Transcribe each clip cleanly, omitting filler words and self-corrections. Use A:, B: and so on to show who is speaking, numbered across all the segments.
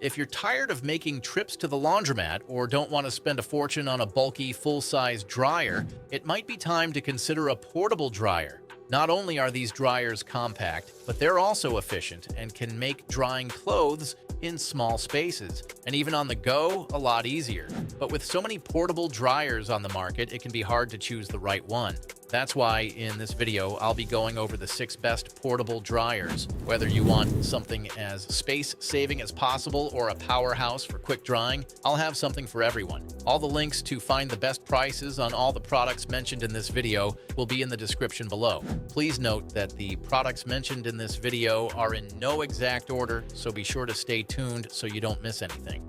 A: If you're tired of making trips to the laundromat or don't want to spend a fortune on a bulky, full-size dryer, it might be time to consider a portable dryer. Not only are these dryers compact, but they're also efficient and can make drying clothes in small spaces, and even on the go, a lot easier. But with so many portable dryers on the market, it can be hard to choose the right one. That's why in this video, I'll be going over the 6 best portable dryers. Whether you want something as space-saving as possible or a powerhouse for quick drying, I'll have something for everyone. All the links to find the best prices on all the products mentioned in this video will be in the description below. Please note that the products mentioned in this video are in no exact order, so be sure to stay tuned so you don't miss anything.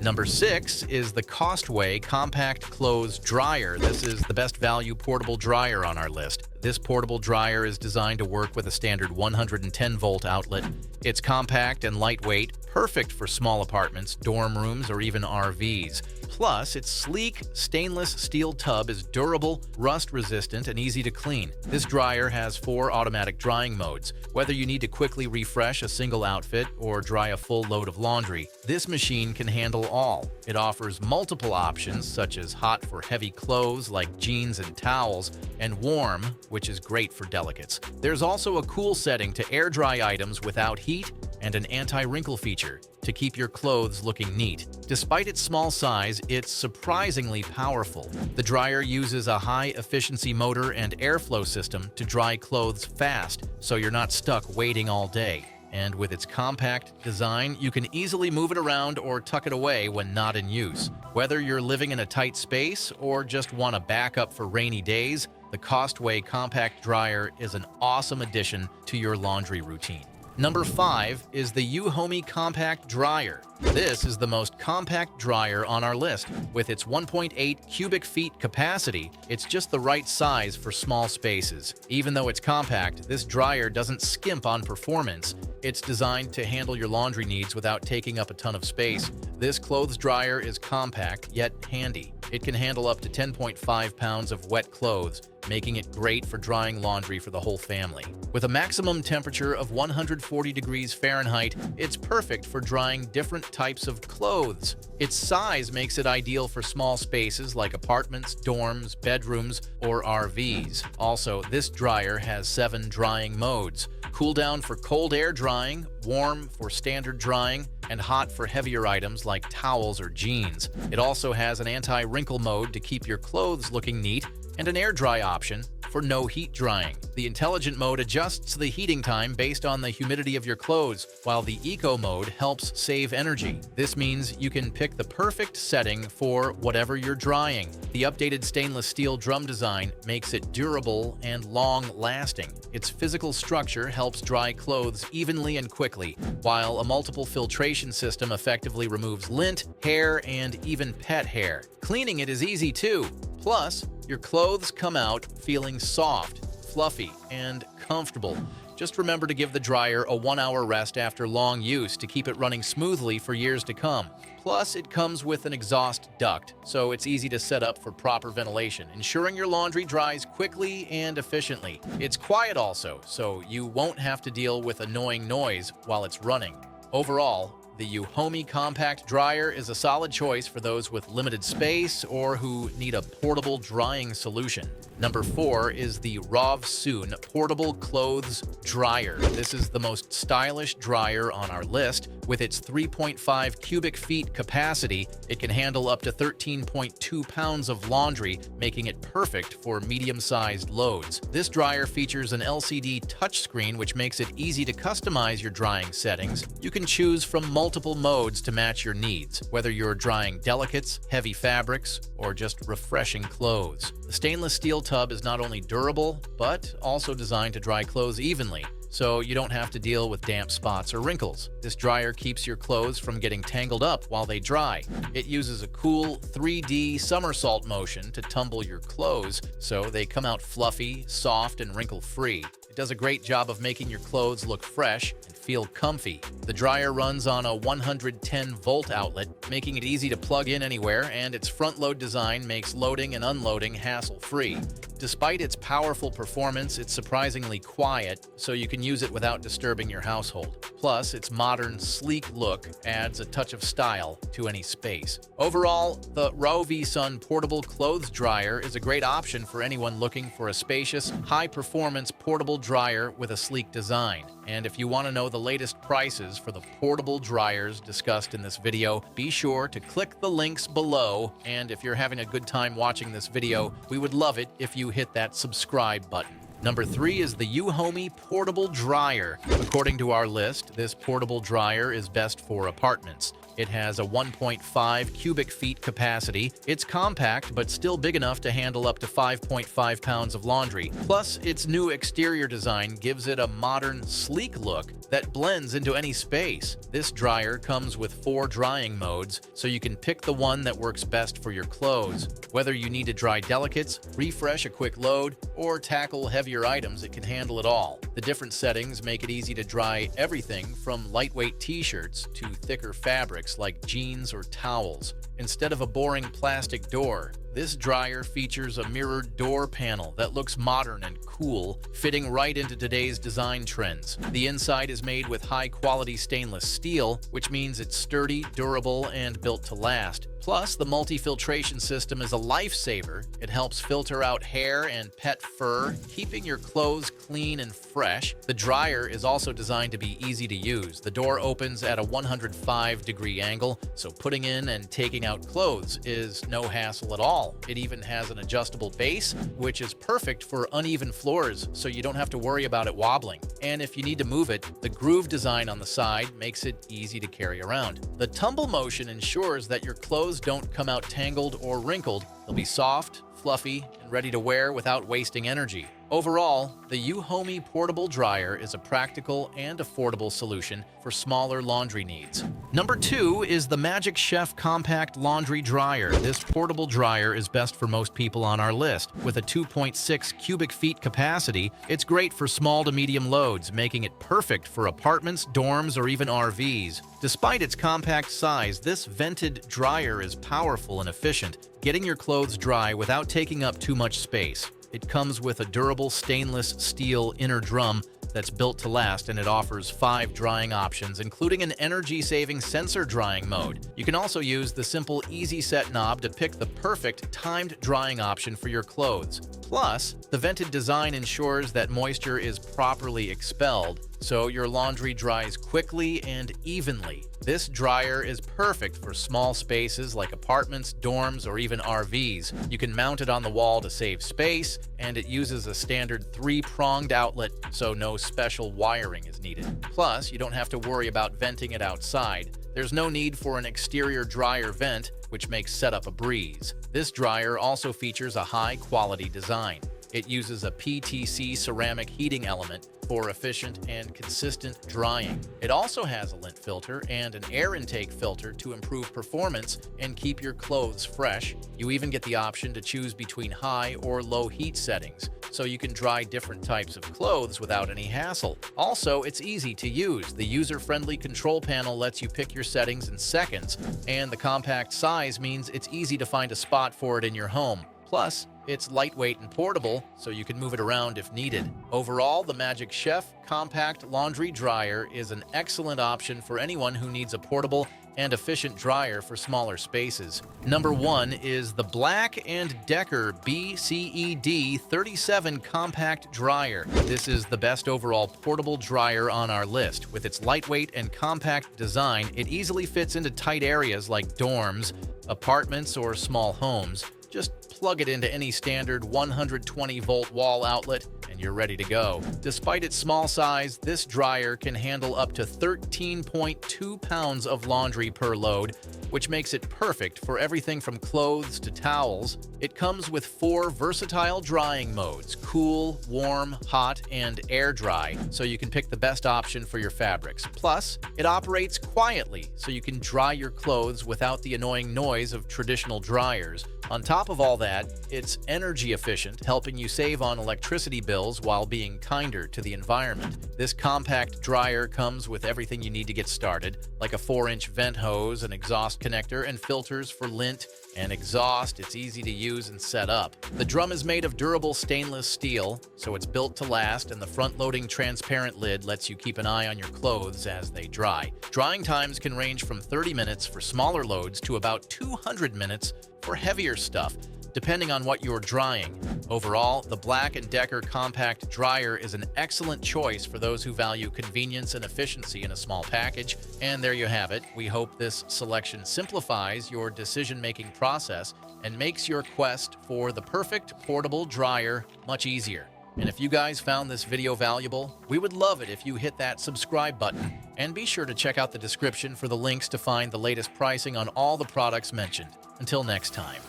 A: Number 6 is the Costway Compact Clothes Dryer. This is the best value portable dryer on our list. This portable dryer is designed to work with a standard 110-volt outlet. It's compact and lightweight, perfect for small apartments, dorm rooms, or even RVs. Plus, its sleek stainless steel tub is durable, rust-resistant, and easy to clean. This dryer has 4 automatic drying modes. Whether you need to quickly refresh a single outfit or dry a full load of laundry, this machine can handle all. It offers multiple options, such as hot for heavy clothes like jeans and towels, and warm, which is great for delicates. There's also a cool setting to air dry items without heat and an anti-wrinkle feature to keep your clothes looking neat. Despite its small size, it's surprisingly powerful. The dryer uses a high-efficiency motor and airflow system to dry clothes fast, so you're not stuck waiting all day. And with its compact design, you can easily move it around or tuck it away when not in use. Whether you're living in a tight space or just want a backup for rainy days, the Costway Compact Dryer is an awesome addition to your laundry routine. Number 5 is the Uomi Compact Dryer. This is the most compact dryer on our list. With its 1.8 cubic feet capacity, it's just the right size for small spaces. Even though it's compact, this dryer doesn't skimp on performance. It's designed to handle your laundry needs without taking up a ton of space. This clothes dryer is compact, yet handy. It can handle up to 10.5 pounds of wet clothes, making it great for drying laundry for the whole family. With a maximum temperature of 140 degrees Fahrenheit, it's perfect for drying different types of clothes. Its size makes it ideal for small spaces like apartments, dorms, bedrooms, or RVs. Also, this dryer has 7 drying modes: cool down for cold air drying, warm for standard drying, and hot for heavier items like towels or jeans. It also has an anti-wrinkle mode to keep your clothes looking neat, and an air dry option for no heat drying. The intelligent mode adjusts the heating time based on the humidity of your clothes, while the eco mode helps save energy. This means you can pick the perfect setting for whatever you're drying. The updated stainless steel drum design makes it durable and long-lasting. Its physical structure helps dry clothes evenly and quickly, while a multiple filtration system effectively removes lint, hair, and even pet hair. Cleaning it is easy too. Plus, your clothes come out feeling soft, fluffy, and comfortable. Just remember to give the dryer a 1-hour rest after long use to keep it running smoothly for years to come. Plus, it comes with an exhaust duct, so it's easy to set up for proper ventilation, ensuring your laundry dries quickly and efficiently. It's quiet also, so you won't have to deal with annoying noise while it's running. Overall, the Uomi Compact Dryer is a solid choice for those with limited space or who need a portable drying solution. Number 4 is the Rauvs Portable Clothes Dryer. This is the most stylish dryer on our list. With its 3.5 cubic feet capacity, it can handle up to 13.2 pounds of laundry, making it perfect for medium-sized loads. This dryer features an LCD touchscreen, which makes it easy to customize your drying settings. You can choose from multiple modes to match your needs, whether you're drying delicates, heavy fabrics, or just refreshing clothes. The stainless steel tub is not only durable, but also designed to dry clothes evenly, so you don't have to deal with damp spots or wrinkles. This dryer keeps your clothes from getting tangled up while they dry. It uses a cool 3D somersault motion to tumble your clothes, so they come out fluffy, soft, and wrinkle-free. It does a great job of making your clothes look fresh and feel comfy. The dryer runs on a 110-volt outlet, making it easy to plug in anywhere, and its front-load design makes loading and unloading hassle-free. Despite its powerful performance, it's surprisingly quiet, so you can use it without disturbing your household. Plus, its modern, sleek look adds a touch of style to any space. Overall, the Rauvs portable clothes dryer is a great option for anyone looking for a spacious, high-performance portable dryer with a sleek design. And if you want to know the latest prices for the portable dryers discussed in this video, be sure to click the links below. And if you're having a good time watching this video, we would love it if you hit that subscribe button. Number 3 is the Uomi portable dryer. According to our list, this portable dryer is best for apartments. It has a 1.5 cubic feet capacity. It's compact, but still big enough to handle up to 5.5 pounds of laundry. Plus, its new exterior design gives it a modern, sleek look that blends into any space. This dryer comes with 4 drying modes, so you can pick the one that works best for your clothes. Whether you need to dry delicates, refresh a quick load, or tackle heavier items, it can handle it all. The different settings make it easy to dry everything from lightweight t-shirts to thicker fabrics like jeans or towels. Instead of a boring plastic door, this dryer features a mirrored door panel that looks modern and cool, fitting right into today's design trends. The inside is made with high-quality stainless steel, which means it's sturdy, durable, and built to last. Plus, the multi-filtration system is a lifesaver. It helps filter out hair and pet fur, keeping your clothes clean and fresh. The dryer is also designed to be easy to use. The door opens at a 105-degree angle, so putting in and taking out clothes is no hassle at all. It even has an adjustable base, which is perfect for uneven floors, so you don't have to worry about it wobbling. And if you need to move it, the groove design on the side makes it easy to carry around. The tumble motion ensures that your clothes don't come out tangled or wrinkled. They'll be soft, fluffy, and ready to wear without wasting energy. Overall, the Uomi portable dryer is a practical and affordable solution for smaller laundry needs. Number 2 is the Magic Chef Compact Laundry Dryer. This portable dryer is best for most people on our list. With a 2.6 cubic feet capacity, it's great for small to medium loads, making it perfect for apartments, dorms, or even RVs. Despite its compact size, this vented dryer is powerful and efficient, getting your clothes dry without taking up too much space. It comes with a durable stainless steel inner drum that's built to last, and it offers 5 drying options, including an energy-saving sensor drying mode. You can also use the simple Easy Set knob to pick the perfect timed drying option for your clothes. Plus, the vented design ensures that moisture is properly expelled, so your laundry dries quickly and evenly. This dryer is perfect for small spaces like apartments, dorms, or even RVs. You can mount it on the wall to save space, and it uses a standard 3-pronged outlet, so no special wiring is needed. Plus, you don't have to worry about venting it outside. There's no need for an exterior dryer vent, which makes setup a breeze. This dryer also features a high-quality design. It uses a PTC ceramic heating element for efficient and consistent drying. It also has a lint filter and an air intake filter to improve performance and keep your clothes fresh. You even get the option to choose between high or low heat settings, so you can dry different types of clothes without any hassle. Also, it's easy to use. The user-friendly control panel lets you pick your settings in seconds, and the compact size means it's easy to find a spot for it in your home. Plus, it's lightweight and portable, so you can move it around if needed. Overall, the Magic Chef Compact Laundry Dryer is an excellent option for anyone who needs a portable and efficient dryer for smaller spaces. Number 1 is the Black+Decker BCED 37 Compact Dryer. This is the best overall portable dryer on our list. With its lightweight and compact design, it easily fits into tight areas like dorms, apartments, or small homes. Just plug it into any standard 120-volt wall outlet, and you're ready to go. Despite its small size, this dryer can handle up to 13.2 pounds of laundry per load, which makes it perfect for everything from clothes to towels. It comes with 4 versatile drying modes: cool, warm, hot, and air dry, so you can pick the best option for your fabrics. Plus, it operates quietly, so you can dry your clothes without the annoying noise of traditional dryers. On top of all that, it's energy efficient, helping you save on electricity bills while being kinder to the environment. This compact dryer comes with everything you need to get started, like a 4-inch vent hose, an exhaust connector, and filters for lint and exhaust. It's easy to use and set up. The drum is made of durable stainless steel, so it's built to last, and the front-loading transparent lid lets you keep an eye on your clothes as they dry. Drying times can range from 30 minutes for smaller loads to about 200 minutes for heavier stuff, depending on what you're drying. Overall, the Black+Decker compact dryer is an excellent choice for those who value convenience and efficiency in a small package. And there you have it. We hope this selection simplifies your decision-making process and makes your quest for the perfect portable dryer much easier. And if you guys found this video valuable, we would love it if you hit that subscribe button. And be sure to check out the description for the links to find the latest pricing on all the products mentioned. Until next time.